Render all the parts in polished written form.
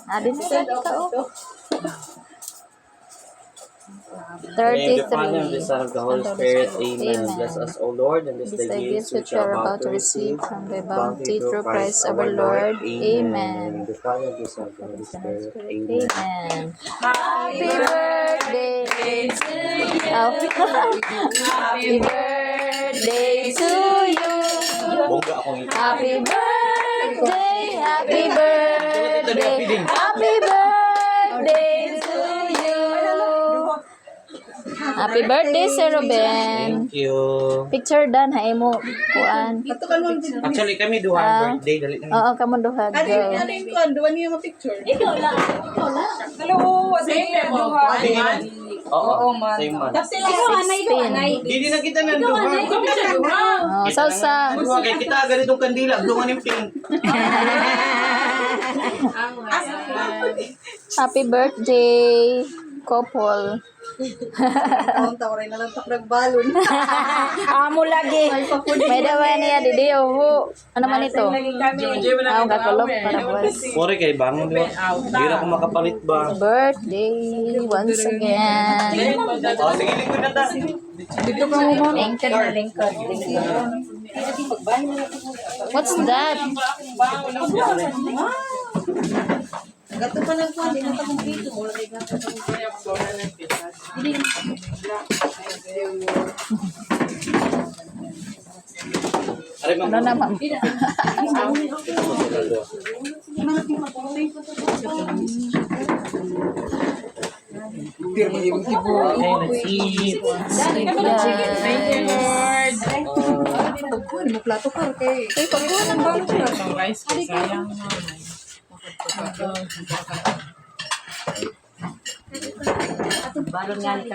Adin sa ka oh. In the name of the Father, and the 33. Son, of the Holy Spirit. Amen. Bless us, O Lord, and bless the gifts which we are about to receive from the bounty through Christ our Lord. Amen. The Father, the Son, of the Holy Spirit. Amen. Amen. Happy birthday to you. Happy birthday to you. Bongga akong ito. Happy birthday, happy birthday, happy birthday to you. Happy birthday, Sir Ruben. Thank you. Picture dan ha mo kuan. Actually, kami duha birthday. Dali lang. Oo, kamo duha. Ano yung kuan? Duwan niyo yung picture? Ikaw lang. Hello! Sige, duha. Oo, same man. Hindi na kita ng duha. Oh, salsa. Duha kay kita ganitong kandila. Duha ng pink. Happy birthday, couple. Ang tawaray na lang takrag balon. Amo lagi. May dawa niya didi oh. Ano man ito? Ako kakulop para buwas. Pore kay bangon diba? Hindi na ako makapalit ba? Birthday once again. Oh, sige, lingkod na ta. Dito ka mo lingkod na lingkod. What's that? Gato pa lang kuan, di na ta kumpleto. Wala kay gato pa Ano naman? Okay, let's eat. mo plato ka kay. Ay, pagkuha ng bangko.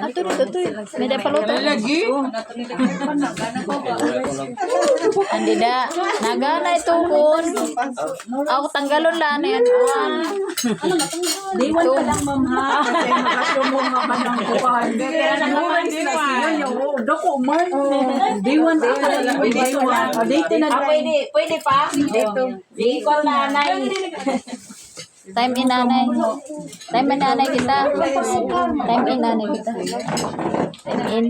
Ato dito. May da paluto. Andi da. Nagana ito kun. Ako tanggalon lang na yan. Diwan ka lang ma'am ha. Kasi makasumong mabanang kuhan. Kaya naman destinasyon yung doko man. Diwan ka lang. Dito na Pwede pa? Dito. Di ko na anay. Time in nanay. Time in nanay kita. Time in nanay kita. Time in.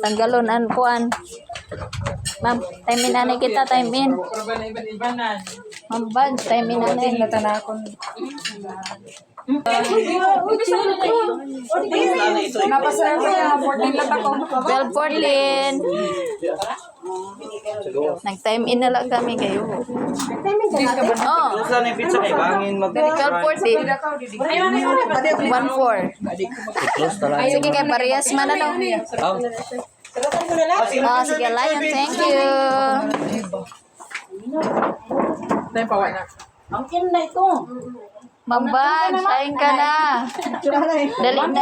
Tanggalon an kuan. Ma'am, time in nanay kita. Time in. Ma'am, bad. Time in nanay. Natanakon. napasaya ko na 14 lang ako. 12:14. Nag-time in na lang kami kayo. Oh, Saan yung pizza kay bangin mag 12:40. 1:4. close talaga. Sige kay parehas man ano. Oh, sige Lion, thank you. Ang kin na ito. Mambag, saing ka na. Dali na.